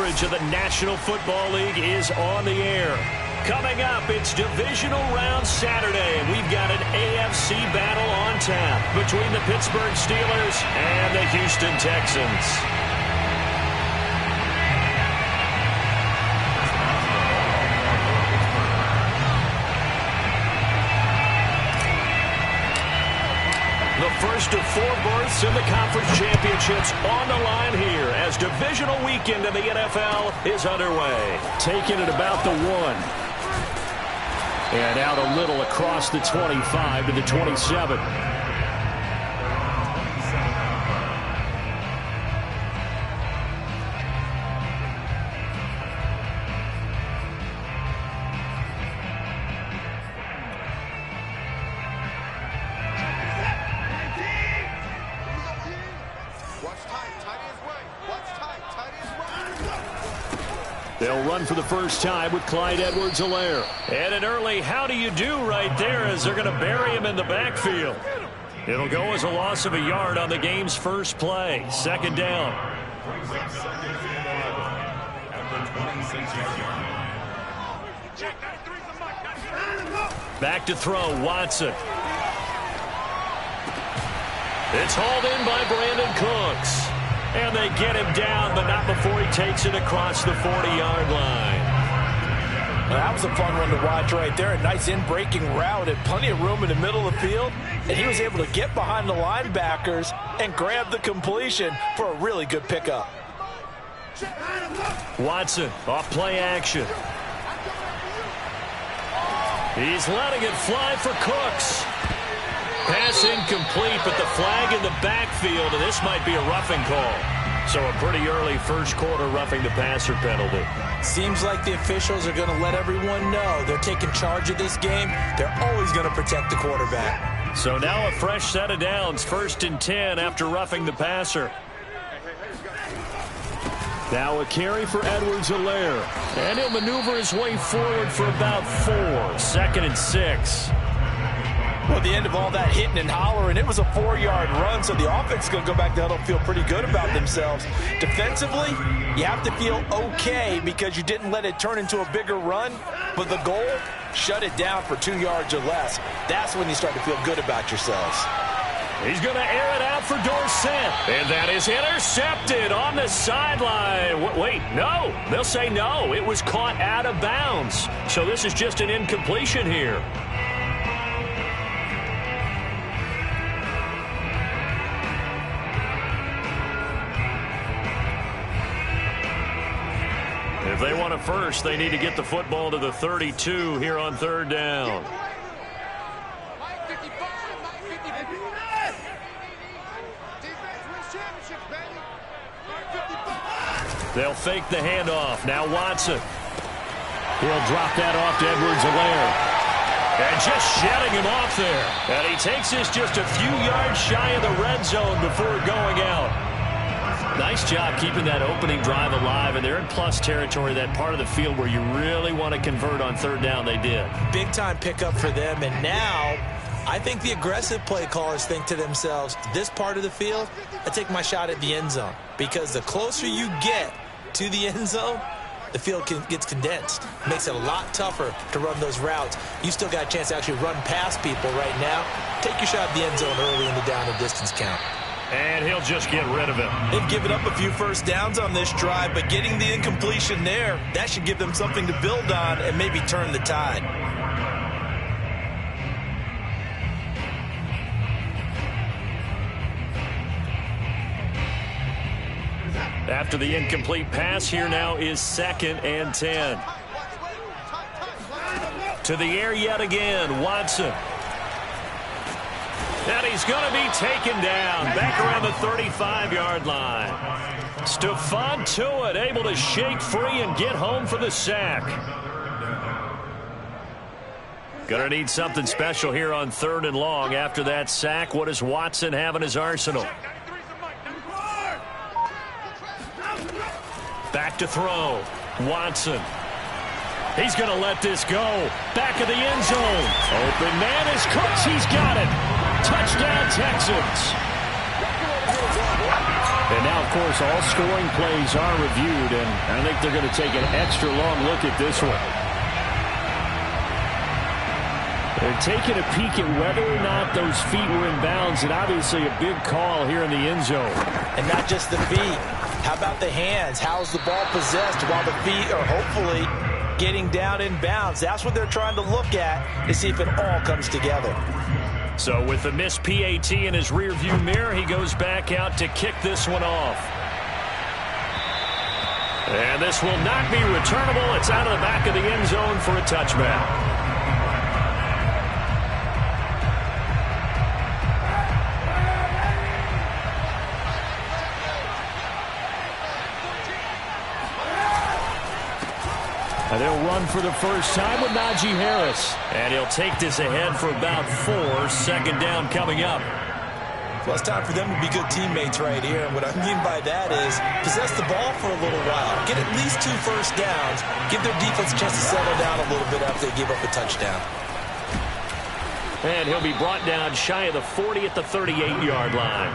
coverage of the National Football League is on the air. Coming up, it's divisional round Saturday, and we've got an AFC battle on tap between the Pittsburgh Steelers and the Houston Texans. The first of 4 berths in the conference championships on the line here as divisional weekend in the NFL is underway. Taking it about the 1. And out a little across the 25 to the 27. They'll run for the first time with Clyde Edwards-Helaire. And an early how do you do right there as they're going to bury him in the backfield. It'll go as a loss of a yard on the game's first play. Second down. Back to throw, Watson. It's hauled in by Brandon Cooks. And they get him down, but not before he takes it across the 40-yard line. Well, that was a fun one to watch right there. A nice in-breaking route and plenty of room in the middle of the field. And he was able to get behind the linebackers and grab the completion for a really good pickup. Watson off play action. He's letting it fly for Cooks. Pass incomplete, but the flag in the backfield, and this might be a roughing call. So a pretty early first quarter roughing the passer penalty. Seems like the officials are going to let everyone know they're taking charge of this game. They're always going to protect the quarterback. So now a fresh set of downs, 1st and 10 after roughing the passer. Now a carry for Edwards-Helaire. And he'll maneuver his way forward for about 4. 2nd and 6. Well, at the end of all that hitting and hollering, it was a 4-yard run, so the offense is going to go back to huddle, feel pretty good about themselves. Defensively, you have to feel okay because you didn't let it turn into a bigger run, but the goal, shut it down for 2 yards or less. That's when you start to feel good about yourselves. He's going to air it out for Dorsett, and that is intercepted on the sideline. Wait, no. They'll say no. It was caught out of bounds. So this is just an incompletion here. If they want a first, they need to get the football to the 32 here on 3rd down. They'll fake the handoff. Now Watson. He'll drop that off to Edwards-Helaire. And just shedding him off there. And he takes this just a few yards shy of the red zone before going out. Nice job keeping that opening drive alive, and they're in plus territory, that part of the field where you really want to convert on 3rd down. They did. Big-time pickup for them, and now I think the aggressive play callers think to themselves, this part of the field, I take my shot at the end zone, because the closer you get to the end zone, the field gets condensed. It makes it a lot tougher to run those routes. You still got a chance to actually run past people right now. Take your shot at the end zone early in the down and distance count. And he'll just get rid of it. They've given up a few first downs on this drive, but getting the incompletion there, that should give them something to build on and maybe turn the tide. After the incomplete pass, here now is 2nd and 10. To the air yet again, Watson. And he's going to be taken down back around the 35-yard line. Stephon Tuitt able to shake free and get home for the sack. Going to need something special here on 3rd and long after that sack. What does Watson have in his arsenal? Back to throw. Watson. He's going to let this go. Back of the end zone. Open man is Cooks. He's got it. Touchdown, Texans. And now, of course, all scoring plays are reviewed, and I think they're going to take an extra long look at this one. They're taking a peek at whether or not those feet were in bounds, and obviously a big call here in the end zone. And not just the feet. How about the hands? How's the ball possessed while the feet are hopefully getting down in bounds? That's what they're trying to look at to see if it all comes together. So with the missed PAT in his rearview mirror, he goes back out to kick this one off. And this will not be returnable. It's out of the back of the end zone for a touchback. And they'll run for the first time with Najee Harris. And he'll take this ahead for about 4. Second down coming up. Well, it's time for them to be good teammates right here. And what I mean by that is possess the ball for a little while. Get at least 2 first downs. Give their defense a chance to settle down a little bit after they give up a touchdown. And he'll be brought down shy of the 40 at the 38-yard line.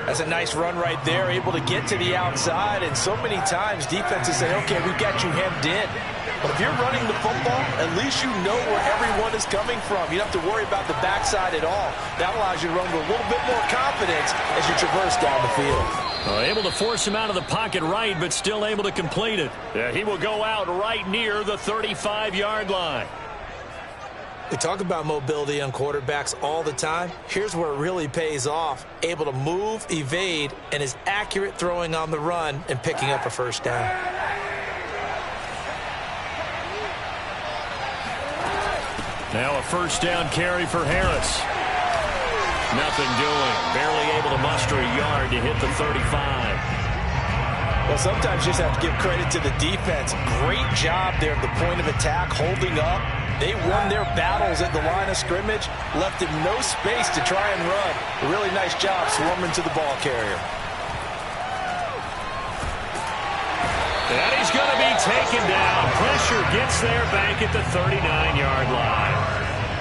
That's a nice run right there, able to get to the outside. And so many times defenses say, okay, we've got you hemmed in. But if you're running the football, at least you know where everyone is coming from. You don't have to worry about the backside at all. That allows you to run with a little bit more confidence as you traverse down the field. Able to force him out of the pocket right, but still able to complete it. Yeah, he will go out right near the 35-yard line. We talk about mobility on quarterbacks all the time. Here's where it really pays off. Able to move, evade, and is accurate throwing on the run and picking up a first down. Now a first down carry for Harris. Nothing doing. Barely able to muster a yard to hit the 35. Well, sometimes you just have to give credit to the defense. Great job there at the point of attack, holding up. They won their battles at the line of scrimmage, left him no space to try and run. A really nice job swarming to the ball carrier. And he's going to be taken down. Pressure gets there back at the 39-yard line.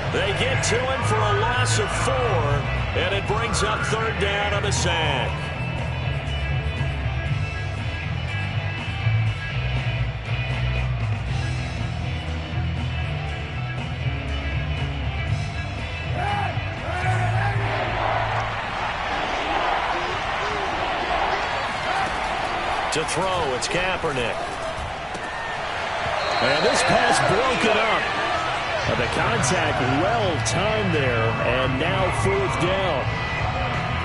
They get to him for a loss of 4, and it brings up third down on a sack. To throw, it's Kaepernick. And this pass broken up. The contact well-timed there, and now fourth down.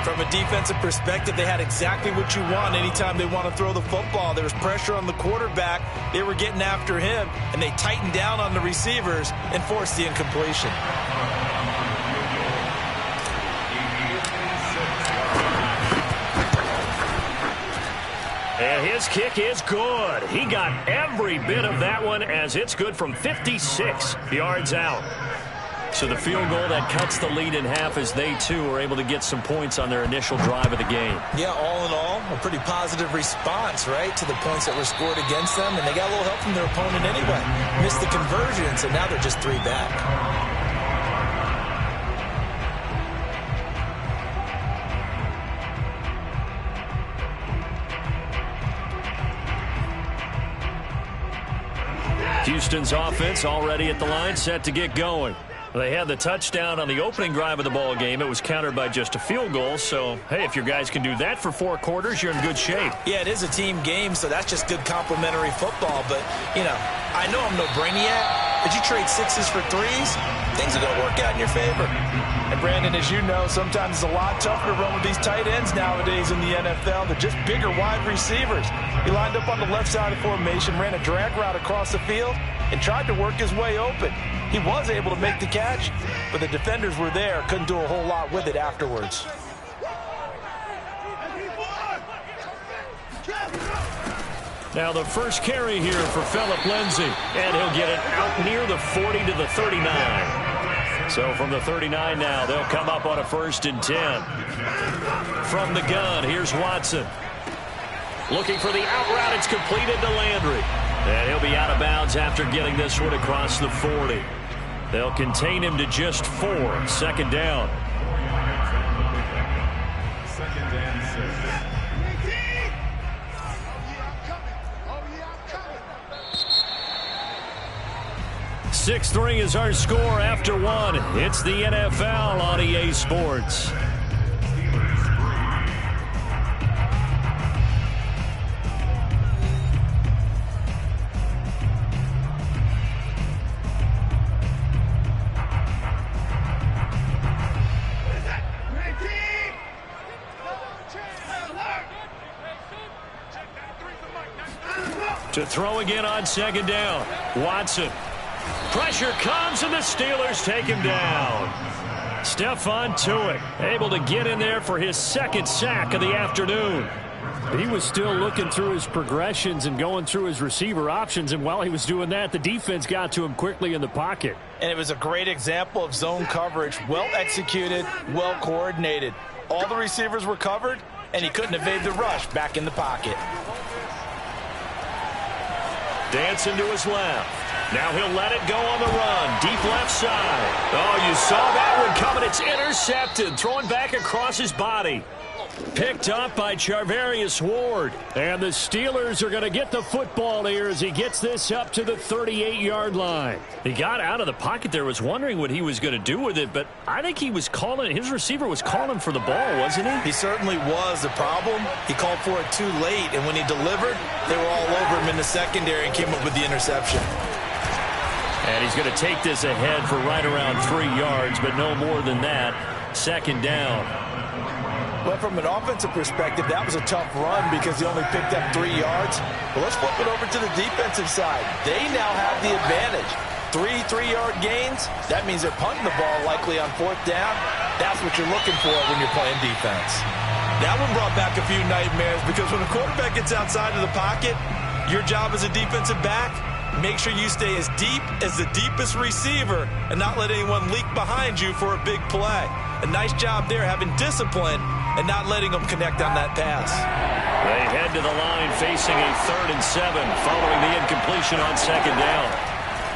From a defensive perspective, they had exactly what you want anytime they want to throw the football. There was pressure on the quarterback. They were getting after him, and they tightened down on the receivers and forced the incompletion. And his kick is good. He got every bit of that one as it's good from 56 yards out. So the field goal that cuts the lead in half as they, too, are able to get some points on their initial drive of the game. Yeah, all in all, a pretty positive response, right, to the points that were scored against them. And they got a little help from their opponent anyway. Missed the conversion, so now they're just 3 back. Houston's offense already at the line, set to get going. They had the touchdown on the opening drive of the ball game. It was countered by just a field goal. So, hey, if your guys can do that for 4 quarters, you're in good shape. Yeah, it is a team game, so that's just good complimentary football. But, you know, I know I'm no brainiac, but you trade 6s for 3s, things are going to work out in your favor. And, Brandon, as you know, sometimes it's a lot tougher to run with these tight ends nowadays in the NFL. They're just bigger wide receivers. He lined up on the left side of the formation, ran a drag route across the field, and tried to work his way open. He was able to make the catch, but the defenders were there, couldn't do a whole lot with it afterwards. Now the first carry here for Phillip Lindsay, and he'll get it out near the 40 to the 39. So from the 39 now, they'll come up on a 1st and 10. From the gun, here's Watson. Looking for the out route, it's completed to Landry. And he'll be out of bounds after getting this one across the 40. They'll contain him to just 4. 2nd down. 2nd and 6. 6-3 is our score after one. It's the NFL on EA Sports. To throw again on second down. Watson. Pressure comes, and the Steelers take him down. Stephon Tuitt able to get in there for his second sack of the afternoon. He was still looking through his progressions and going through his receiver options, and while he was doing that, the defense got to him quickly in the pocket. And it was a great example of zone coverage. Well executed, well coordinated. All the receivers were covered, and he couldn't evade the rush back in the pocket. Dancing to his left. Now he'll let it go on the run. Deep left side. Oh, you saw that one coming. It's intercepted. Throwing back across his body. Picked up by Charvarius Ward. And the Steelers are going to get the football here as he gets this up to the 38-yard line. He got out of the pocket there, was wondering what he was going to do with it, but I think he was calling, his receiver was calling for the ball, wasn't he? He certainly was. The problem, he called for it too late, and when he delivered, they were all over him in the secondary and came up with the interception. And he's going to take this ahead for right around 3 yards, but no more than that. Second down. Well, from an offensive perspective, that was a tough run because he only picked up 3 yards. But let's flip it over to the defensive side. They now have the advantage. 3-3-yard gains, that means they're punting the ball likely on fourth down. That's what you're looking for when you're playing defense. That one brought back a few nightmares because when a quarterback gets outside of the pocket, your job as a defensive back, make sure you stay as deep as the deepest receiver and not let anyone leak behind you for a big play. A nice job there having discipline and not letting them connect on that pass. They head to the line facing a 3rd and 7 following the incompletion on second down.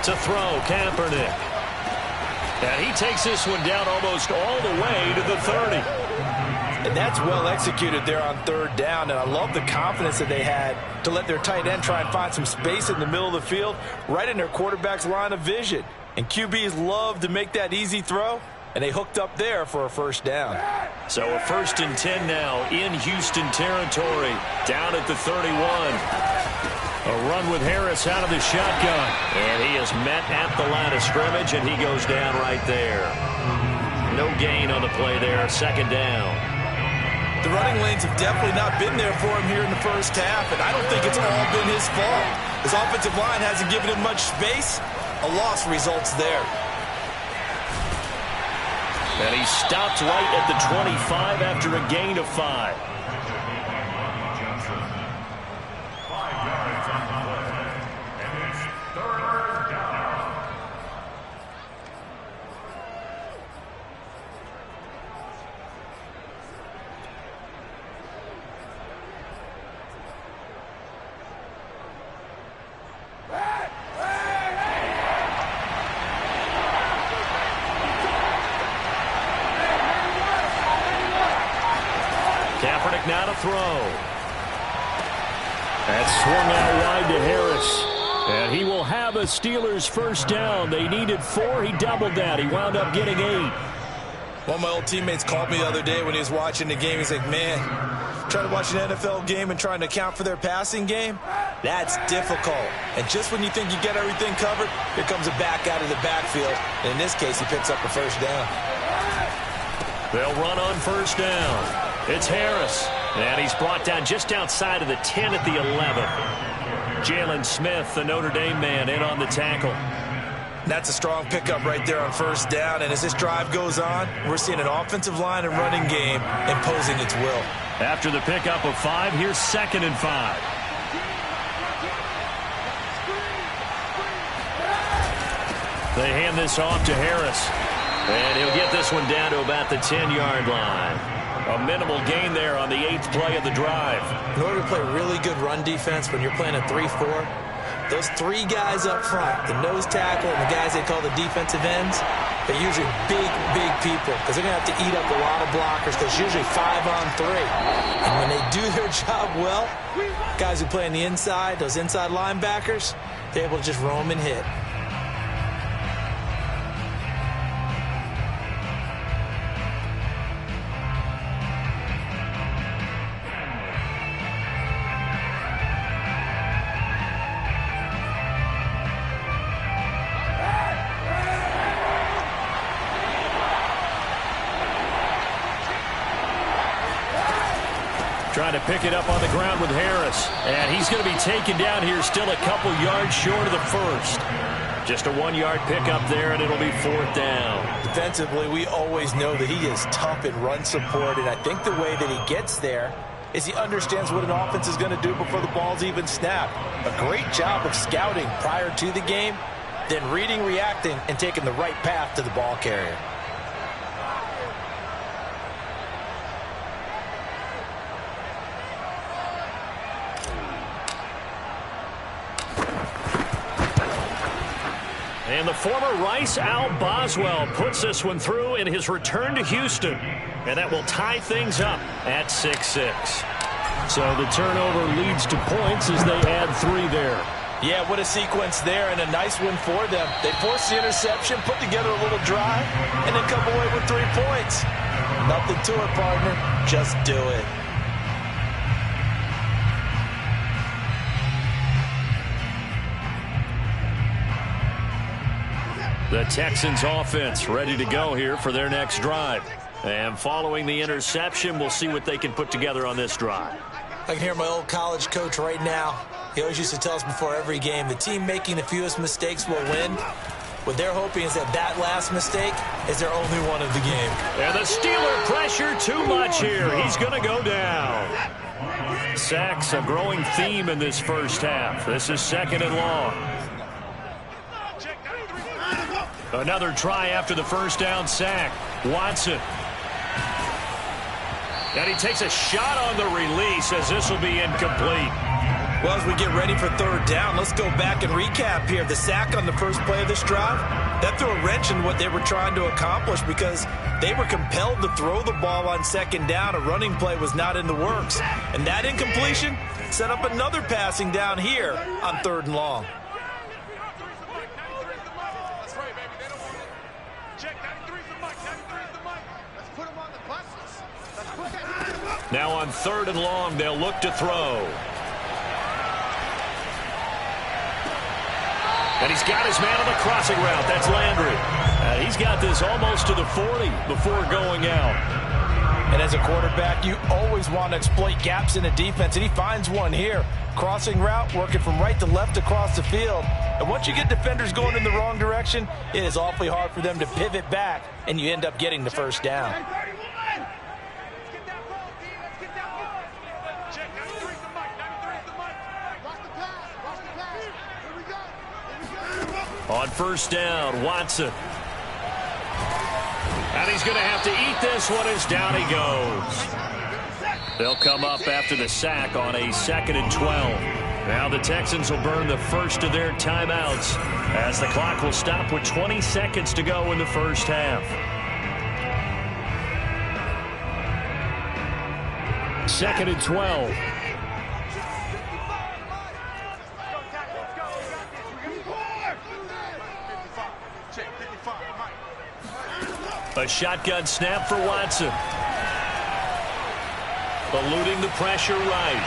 To throw, Kaepernick. And he takes this one down almost all the way to the 30. And that's well executed there on 3rd down, and I love the confidence that they had to let their tight end try and find some space in the middle of the field, right in their quarterback's line of vision. And QBs love to make that easy throw, and they hooked up there for a first down. So a 1st and 10 now in Houston territory, down at the 31. A run with Harris out of the shotgun, and he is met at the line of scrimmage, and he goes down right there. No gain on the play there, second down. The running lanes have definitely not been there for him here in the first half, and I don't think it's all been his fault. His offensive line hasn't given him much space. A loss results there. And he stopped right at the 25 after a gain of 5. Kaepernick now to throw. That's swung out wide to Harris. And he will have a Steelers first down. They needed 4. He doubled that. He wound up getting 8. One of my old teammates called me the other day when he was watching the game. He's like, man, trying to watch an NFL game and trying to account for their passing game, that's difficult. And just when you think you get everything covered, here comes a back out of the backfield. And in this case, he picks up a first down. They'll run on first down. It's Harris, and he's brought down just outside of the 10 at the 11. Jalen Smith, the Notre Dame man, in on the tackle. That's a strong pickup right there on first down, and as this drive goes on, we're seeing an offensive line and running game imposing its will. After the pickup of 5, here's 2nd and 5. They hand this off to Harris, and he'll get this one down to about the 10-yard line. A minimal gain there on the 8th play of the drive. In order to play really good run defense when you're playing a 3-4, those 3 guys up front, the nose tackle and the guys they call the defensive ends, they're usually big people because they're going to have to eat up a lot of blockers because it's usually 5-on-3. And when they do their job well, guys who play on the inside, those inside linebackers, they're able to just roam and hit. Trying to pick it up on the ground with Harris. And he's going to be taken down here still a couple yards short of the first. Just a 1-yard pickup there, and it'll be 4th down. Defensively, we always know that he is tough in run support, and I think the way that he gets there is he understands what an offense is going to do before the ball's even snapped. A great job of scouting prior to the game, then reading, reacting, and taking the right path to the ball carrier. And the former Rice Al Boswell puts this one through in his return to Houston. And that will tie things up at 6-6. So the turnover leads to points as they add 3 there. Yeah, what a sequence there, and a nice one for them. They forced the interception, put together a little drive, and then come away with 3 points. Nothing to it, partner. Just do it. The Texans offense ready to go here for their next drive. And following the interception, we'll see what they can put together on this drive. I can hear my old college coach right now. He always used to tell us before every game, the team making the fewest mistakes will win. What they're hoping is that last mistake is their only one of the game. And the Steeler pressure too much here. He's going to go down. Sacks a growing theme in this first half. This is 2nd and long. Another try after the first down sack. Watson. And he takes a shot on the release as this will be incomplete. Well, as we get ready for 3rd down, let's go back and recap here. The sack on the first play of this drive, that threw a wrench in what they were trying to accomplish because they were compelled to throw the ball on 2nd down. A running play was not in the works. And that incompletion set up another passing down here on 3rd and long. Now on 3rd and long, they'll look to throw. And he's got his man on the crossing route. That's Landry. And he's got this almost to the 40 before going out. And as a quarterback, you always want to exploit gaps in a defense, and he finds one here. Crossing route, working from right to left across the field. And once you get defenders going in the wrong direction, it is awfully hard for them to pivot back, and you end up getting the first down. On 1st down, Watson. And he's going to have to eat this one as down he goes. They'll come up after the sack on a 2nd and 12. Now the Texans will burn the first of their timeouts as the clock will stop with 20 seconds to go in the first half. 2nd and 12. A shotgun snap for Watson. Eluding the pressure right.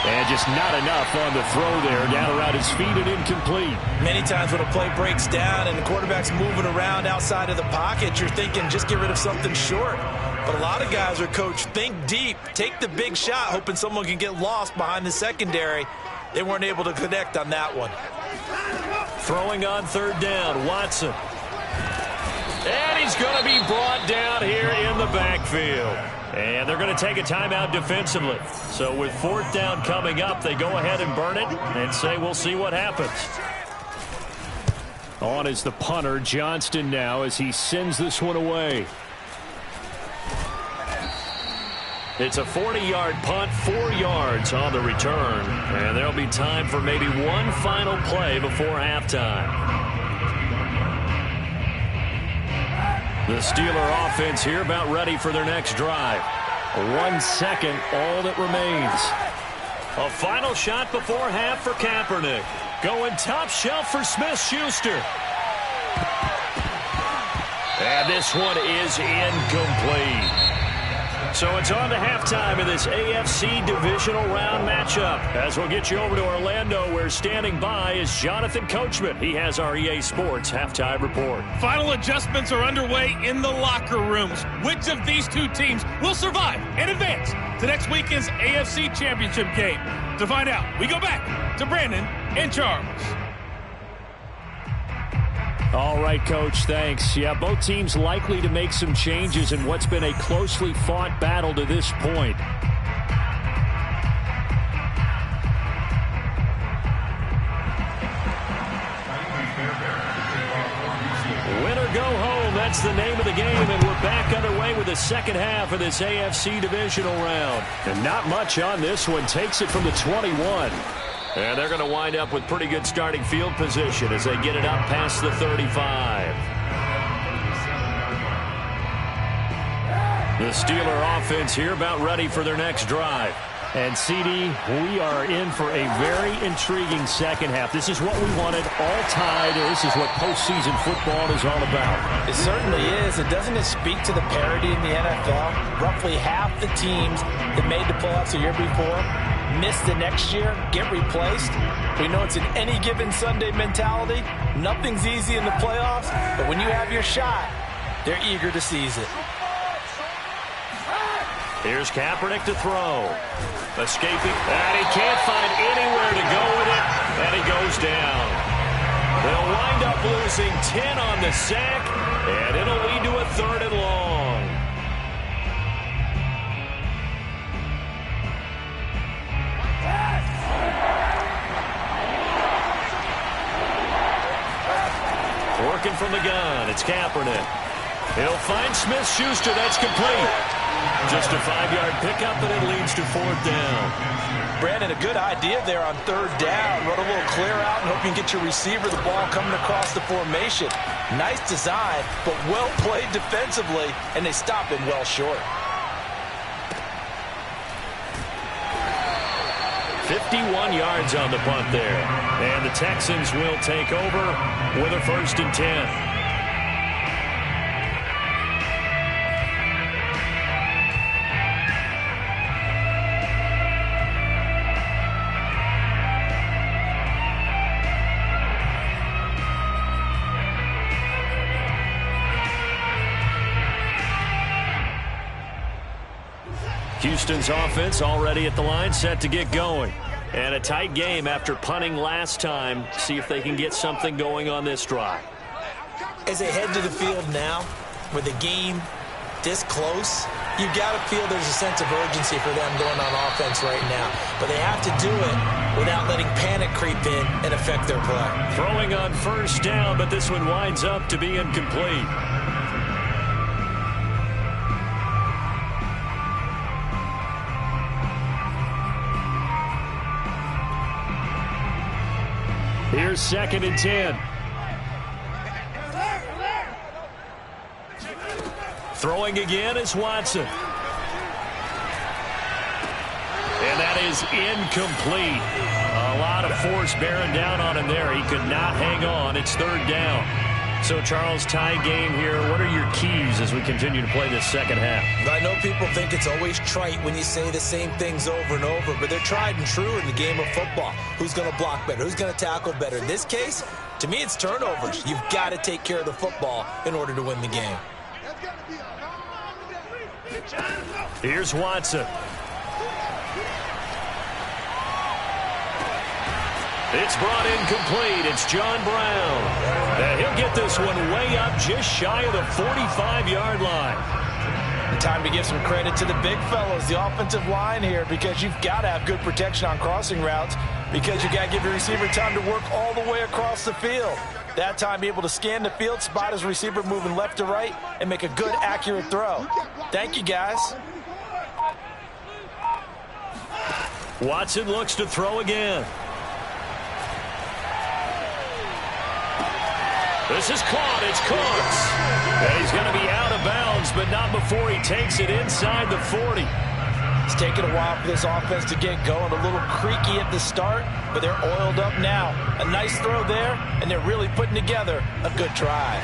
And just not enough on the throw there. Down around his feet and incomplete. Many times when a play breaks down and the quarterback's moving around outside of the pocket, you're thinking just get rid of something short. But a lot of guys are coached, think deep, take the big shot, hoping someone can get lost behind the secondary. They weren't able to connect on that one. Throwing on 3rd down, Watson. And he's going to be brought down here in the backfield. And they're going to take a timeout defensively. So with 4th down coming up, they go ahead and burn it and say we'll see what happens. On is the punter, Johnston, now as he sends this one away. It's a 40-yard punt, 4 yards on the return. And there'll be time for maybe one final play before halftime. The Steeler offense here about ready for their next drive. 1 second, all that remains. A final shot before half for Kaepernick. Going top shelf for Smith-Schuster. And this one is incomplete. So it's on to halftime in this AFC divisional round matchup. As we'll get you over to Orlando, where standing by is Jonathan Coachman. He has our EA Sports halftime report. Final adjustments are underway in the locker rooms. Which of these two teams will survive and advance to next weekend's AFC Championship game? To find out, we go back to Brandon and Charles. All right, Coach, thanks. Yeah, both teams likely to make some changes in what's been a closely fought battle to this point. Win or go home, that's the name of the game, and we're back underway with the second half of this AFC divisional round. And not much on this one. Takes it from the 21. And they're going to wind up with pretty good starting field position as they get it up past the 35. The Steeler offense here about ready for their next drive. And, CD, we are in for a very intriguing second half. This is what we wanted, all tied. This is what postseason football is all about. It certainly is. And doesn't it speak to the parity in the NFL? Roughly half the teams that made the playoffs the year before miss the next year, get replaced. We know it's an any given Sunday mentality. Nothing's easy in the playoffs, but when you have your shot, they're eager to seize it. Here's Kaepernick to throw. Escaping, and he can't find anywhere to go with it, and he goes down. They'll wind up losing 10 on the sack, and it'll lead to a 3rd and long. Working from the gun, it's Kaepernick. He'll find Smith-Schuster, that's complete. Just a 5-yard pickup, and it leads to 4th down. Brandon, a good idea there on 3rd down. Run a little clear out and hope you can get your receiver the ball coming across the formation. Nice design, but well played defensively, and they stop him well short. 51 yards on the punt there. And the Texans will take over with a 1st and 10. Houston's offense already at the line, set to get going. And a tight game after punting last time. See if they can get something going on this drive. As they head to the field now, with the game this close, you've got to feel there's a sense of urgency for them going on offense right now. But they have to do it without letting panic creep in and affect their play. Throwing on 1st down, but this one winds up to be incomplete. Here's 2nd and 10. Throwing again is Watson. And that is incomplete. A lot of force bearing down on him there. He could not hang on. It's 3rd down. So, Charles, tie game here. What are your keys as we continue to play this second half? I know people think it's always trite when you say the same things over and over, but they're tried and true in the game of football. Who's going to block better? Who's going to tackle better? In this case, to me, it's turnovers. You've got to take care of the football in order to win the game. Here's Watson. It's brought in complete. It's John Brown. And he'll get this one way up just shy of the 45-yard line. And time to give some credit to the big fellows, the offensive line here, because you've got to have good protection on crossing routes because you've got to give your receiver time to work all the way across the field. That time, be able to scan the field, spot his receiver moving left to right, and make a good, accurate throw. Thank you, guys. Watson looks to throw again. This is caught. It's Cooks. And he's going to be out of bounds, but not before he takes it inside the 40. It's taken a while for this offense to get going. A little creaky at the start, but they're oiled up now. A nice throw there, and they're really putting together a good drive.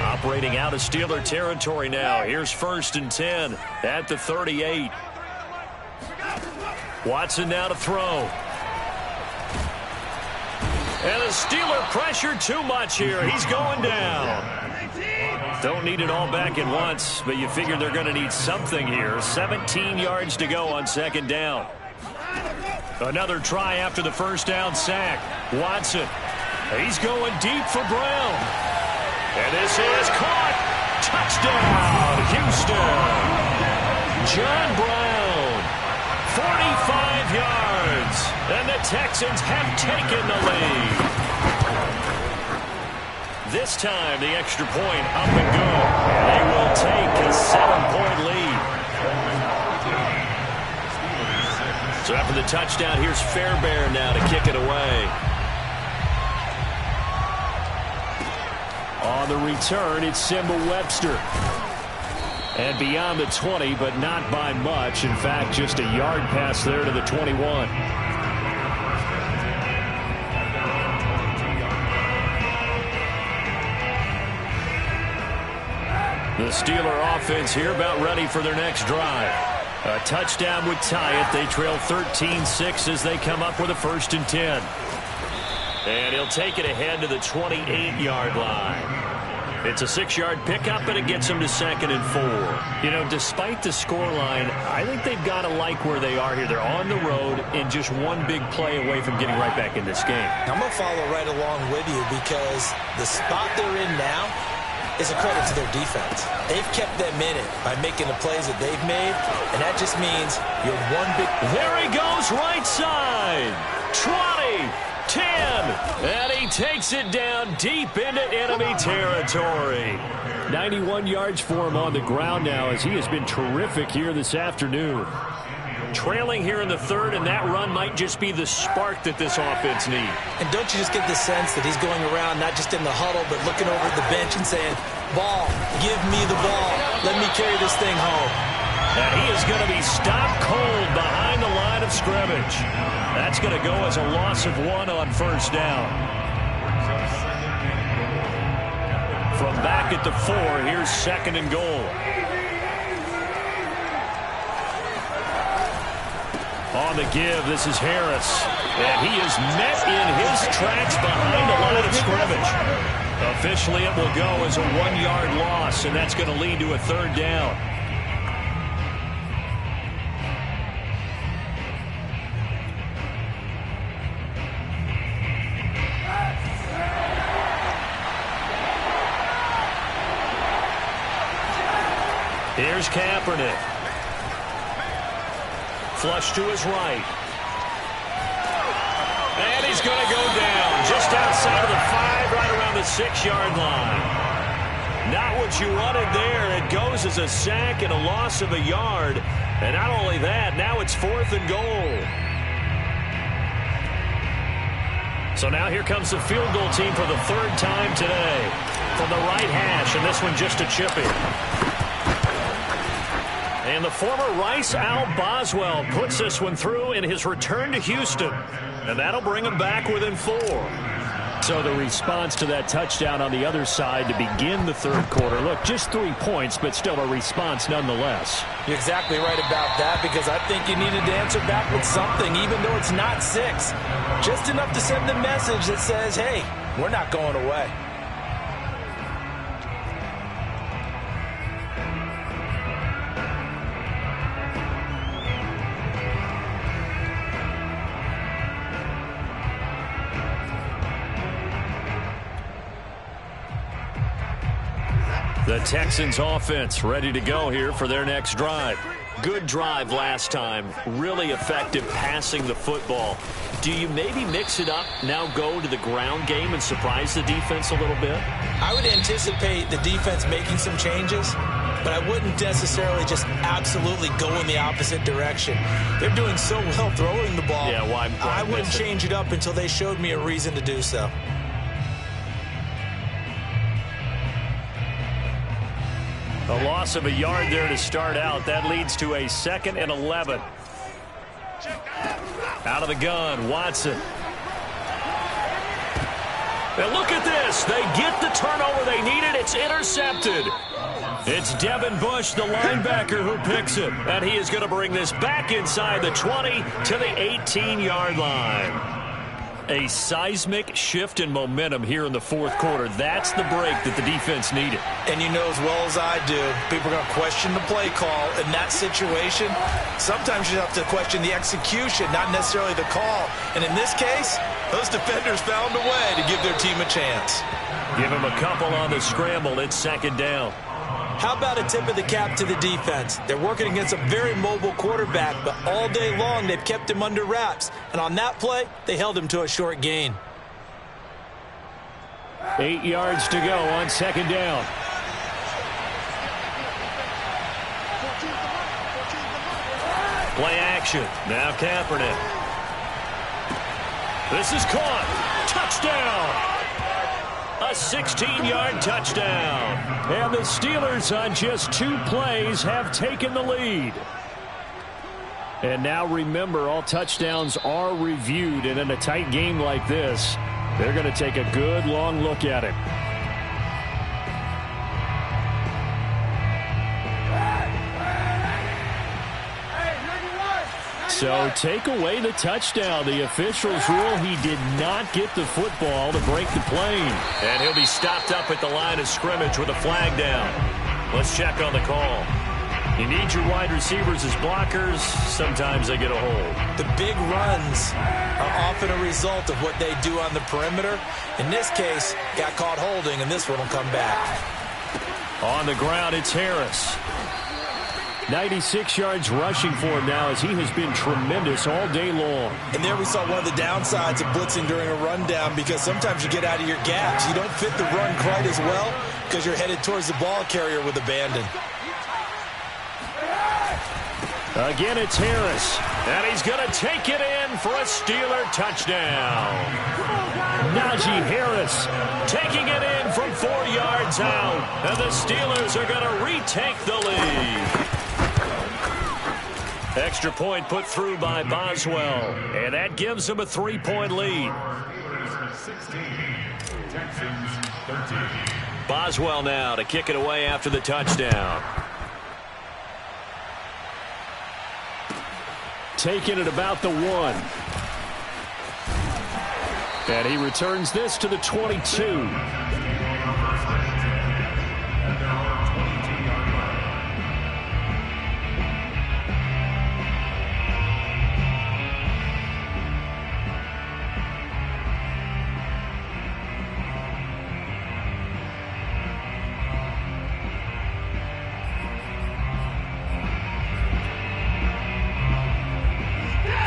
Operating out of Steeler territory now. Here's 1st and 10 at the 38. Watson now to throw. And the Steeler pressure too much here. He's going down. Don't need it all back at once, but you figure they're going to need something here. 17 yards to go on 2nd down. Another try after the 1st down sack. Watson. He's going deep for Brown. And this is caught. Touchdown, Houston. John Brown. 45 yards. And the Texans have taken the lead. This time, the extra point up and good. They will take a 7-point lead. So after the touchdown, here's Fairbairn now to kick it away. On the return, it's Simba Webster. And beyond the 20, but not by much. In fact, just a yard pass there to the 21. The Steeler offense here about ready for their next drive. A touchdown would tie it. They trail 13-6 as they come up with a 1st and 10. And he'll take it ahead to the 28-yard line. It's a 6-yard pickup, and it gets them to 2nd and 4. You know, despite the scoreline, I think they've got to like where they are here. They're on the road and just one big play away from getting right back in this game. I'm going to follow right along with you because the spot they're in now is a credit to their defense. They've kept them in it by making the plays that they've made, and that just means you're one big... There he goes, right side. 20, 10, and he takes it down deep into enemy territory. 91 yards for him on the ground now as he has been terrific here this afternoon. Trailing here in the 3rd, and that run might just be the spark that this offense needs. And don't you just get the sense that he's going around not just in the huddle, but looking over at the bench and saying, ball, give me the ball. Let me carry this thing home. And he is going to be stopped cold behind the line of scrimmage. That's going to go as a loss of 1 on 1st down. From back at the 4, here's 2nd and goal. On the give, this is Harris. And he is met in his tracks behind the line of scrimmage. Officially, it will go as a 1-yard loss, and that's going to lead to a 3rd down. Here's Kaepernick. Flush to his right. And he's going to go down just outside of the 5, right around the 6-yard line. Not what you wanted there. It goes as a sack and a loss of a yard. And not only that, now it's 4th and goal. So now here comes the field goal team for the 3rd time today. From the right hash, and this one just a chippy. And the former Rice Al Boswell puts this one through in his return to Houston. And that'll bring him back within 4. So the response to that touchdown on the other side to begin the 3rd quarter. Look, just 3 points, but still a response nonetheless. You're exactly right about that because I think you needed to answer back with something, even though it's not 6. Just enough to send the message that says, hey, we're not going away. The Texans offense ready to go here for their next drive. Good drive last time. Really effective passing the football. Do you maybe mix it up, now go to the ground game and surprise the defense a little bit? I would anticipate the defense making some changes, but I wouldn't necessarily just absolutely go in the opposite direction. They're doing so well throwing the ball. Yeah, why I wouldn't change it up until they showed me a reason to do so. A loss of a yard there to start out. That leads to a 2nd and 11. Out of the gun, Watson. And look at this. They get the turnover they needed. It's intercepted. It's Devin Bush, the linebacker, who picks it. And he is going to bring this back inside the 20 to the 18-yard line. A seismic shift in momentum here in the fourth quarter. That's the break that the defense needed. And you know as well as I do, people are going to question the play call in that situation. Sometimes you have to question the execution, not necessarily the call. And in this case, those defenders found a way to give their team a chance. Give him a couple on the scramble. It's second down. How about a tip of the cap to the defense? They're working against a very mobile quarterback, but all day long they've kept him under wraps. And on that play, they held him to a short gain. 8 yards to go on second down. Play action. Now Kaepernick. This is caught. Touchdown. A 16-yard touchdown. And the Steelers on just 2 plays have taken the lead. And now remember, all touchdowns are reviewed. And in a tight game like this, they're going to take a good long look at it. So take away the touchdown. The officials rule he did not get the football to break the plane. And he'll be stopped up at the line of scrimmage with a flag down. Let's check on the call. You need your wide receivers as blockers. Sometimes they get a hold. The big runs are often a result of what they do on the perimeter. In this case, got caught holding, and this one will come back. On the ground, it's Harris. 96 yards rushing for him now as he has been tremendous all day long. And there we saw one of the downsides of blitzing during a rundown, because sometimes you get out of your gaps. You don't fit the run quite as well because you're headed towards the ball carrier with abandon. Again, it's Harris. And he's going to take it in for a Steeler touchdown. Najee Harris taking it in from 4 yards out. And the Steelers are going to retake the lead. Extra point put through by Boswell. And that gives them a 3-point lead. Boswell now to kick it away after the touchdown. Taking it about the 1. And he returns this to the 22.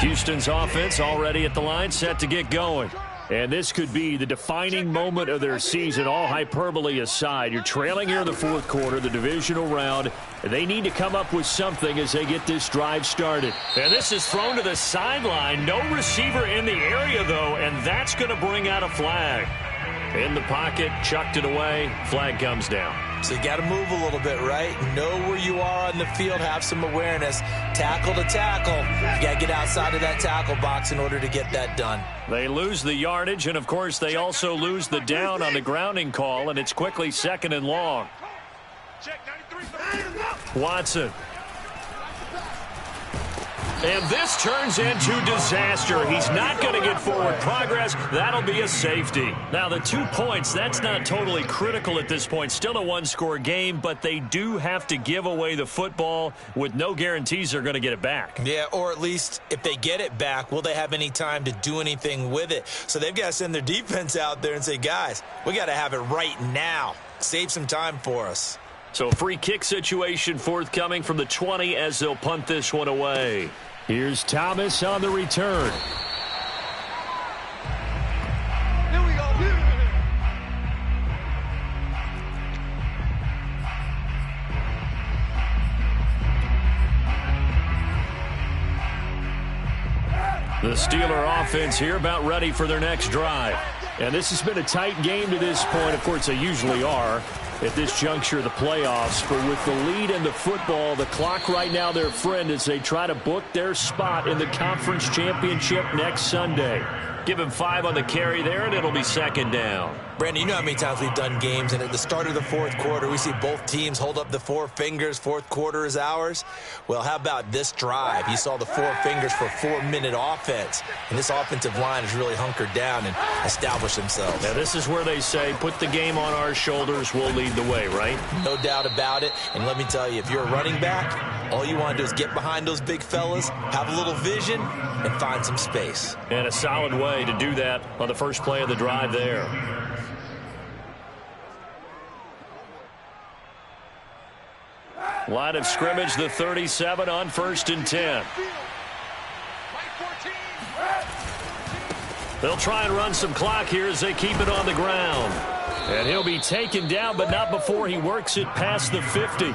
Houston's offense already at the line, set to get going. And this could be the defining moment of their season, all hyperbole aside. You're trailing here in the fourth quarter, the divisional round. They need to come up with something as they get this drive started. And this is thrown to the sideline. No receiver in the area, though, and that's going to bring out a flag. In the pocket, chucked it away, flag comes down. So you got to move a little bit, right? Know where you are on the field, have some awareness. Tackle to tackle. You got to get outside of that tackle box in order to get that done. They lose the yardage, and, of course, they also lose the down on the grounding call, and it's quickly 2nd and long. Watson. And this turns into disaster. He's not going to get forward progress. That'll be a safety. Now, the 2 points, that's not totally critical at this point. Still a one-score game, but they do have to give away the football with no guarantees they're going to get it back. Yeah, or at least if they get it back, will they have any time to do anything with it? So they've got to send their defense out there and say, guys, we got to have it right now. Save some time for us. So a free kick situation forthcoming from the 20 as they'll punt this one away. Here's Thomas on the return. Here we go. The Steeler offense here about ready for their next drive. And this has been a tight game to this point. Of course, they usually are at this juncture of the playoffs. But with the lead in the football, the clock right now their friend as they try to book their spot in the conference championship next Sunday. Give him 5 on the carry there, and it'll be second down. Brandon, you know how many times we've done games, and at the start of the fourth quarter, we see both teams hold up the 4 fingers, fourth quarter is ours. Well, how about this drive? You saw the 4 fingers for 4-minute offense, and this offensive line has really hunkered down and established themselves. Now, this is where they say, put the game on our shoulders, we'll lead the way, right? No doubt about it, and let me tell you, if you're a running back, all you want to do is get behind those big fellas, have a little vision, and find some space. And a solid way to do that on the first play of the drive there. Line of scrimmage, the 37 on 1st and 10. They'll try and run some clock here as they keep it on the ground. And he'll be taken down, but not before he works it past the 50.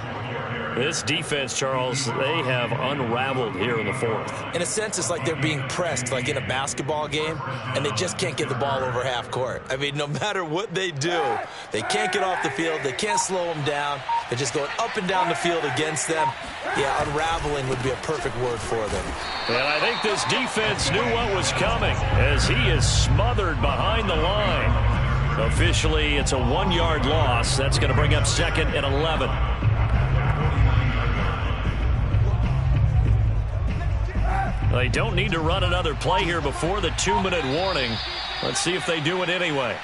This defense, Charles, they have unraveled here in the fourth. In a sense, it's like they're being pressed, like in a basketball game, and they just can't get the ball over half court. I mean, no matter what they do, they can't get off the field. They can't slow them down. They're just going up and down the field against them. Yeah, unraveling would be a perfect word for them. And I think this defense knew what was coming as he is smothered behind the line. Officially, it's a 1-yard loss. That's going to bring up 2nd and 11. They don't need to run another play here before the 2-minute warning. Let's see if they do it anyway.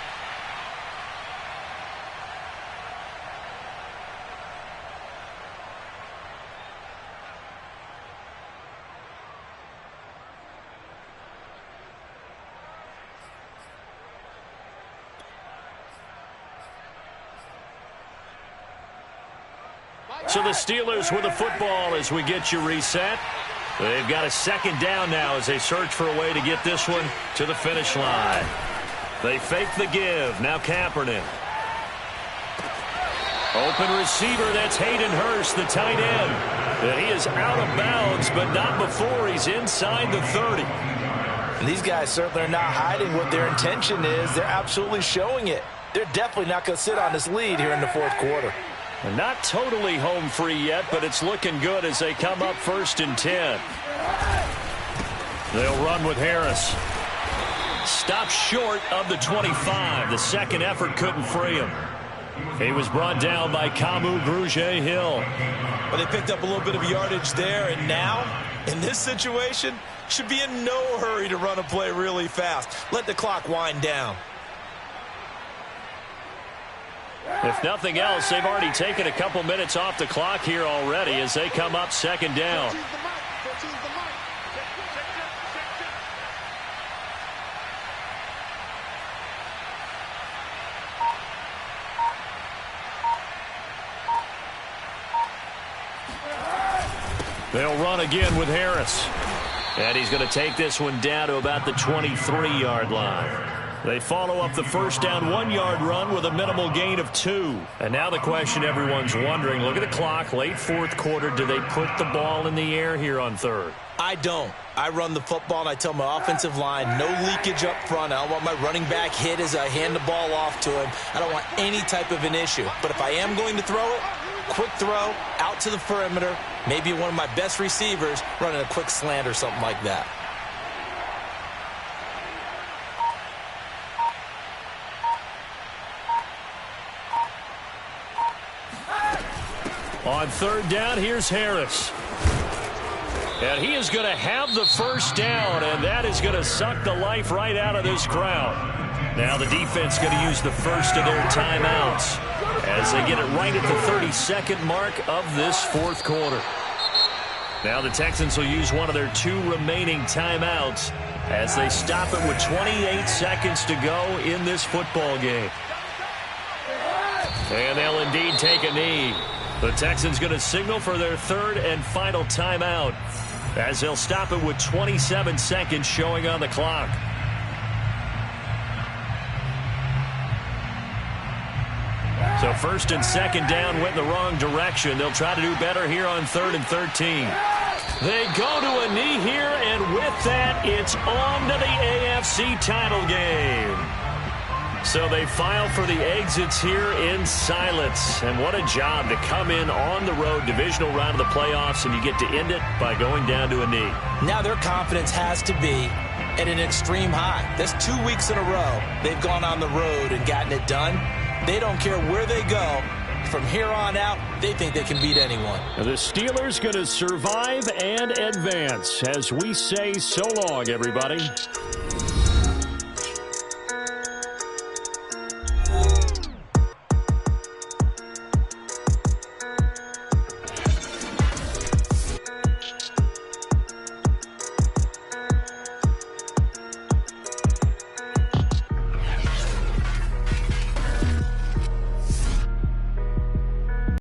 So the Steelers with the football as we get you reset. They've got a 2nd down now as they search for a way to get this one to the finish line. They fake the give. Now Kaepernick. Open receiver, that's Hayden Hurst, the tight end. And he is out of bounds, but not before he's inside the 30. And these guys certainly are not hiding what their intention is. They're absolutely showing it. They're definitely not going to sit on this lead here in the fourth quarter. Not totally home free yet, but it's looking good as they come up 1st and 10. They'll run with Harris. Stopped short of the 25. The second effort couldn't free him. He was brought down by Kamu Grugier-Hill. Well, they picked up a little bit of yardage there, and now, in this situation, should be in no hurry to run a play really fast. Let the clock wind down. If nothing else, they've already taken a couple minutes off the clock here already as they come up 2nd down. They'll run again with Harris. And he's going to take this one down to about the 23-yard line. They follow up the first down 1-yard run with a minimal gain of 2. And now the question everyone's wondering, look at the clock, late fourth quarter, do they put the ball in the air here on 3rd? I don't. I run the football, and I tell my offensive line, no leakage up front. I don't want my running back hit as I hand the ball off to him. I don't want any type of an issue. But if I am going to throw it, quick throw, out to the perimeter, maybe one of my best receivers running a quick slant or something like that. On 3rd down, here's Harris. And he is going to have the first down, and that is going to suck the life right out of this crowd. Now the defense going to use the first of their timeouts as they get it right at the 32nd mark of this fourth quarter. Now the Texans will use one of their 2 remaining timeouts as they stop it with 28 seconds to go in this football game. And they'll indeed take a knee. The Texans going to signal for their 3rd and final timeout as they'll stop it with 27 seconds showing on the clock. So 1st and 2nd down went in the wrong direction. They'll try to do better here on 3rd and 13. They go to a knee here, and with that, it's on to the AFC title game. So they file for the exits here in silence. And what a job to come in on the road, divisional round of the playoffs, and you get to end it by going down to a knee. Now their confidence has to be at an extreme high. That's 2 weeks in a row they've gone on the road and gotten it done. They don't care where they go. From here on out, they think they can beat anyone. The Steelers going to survive and advance as we say so long, everybody.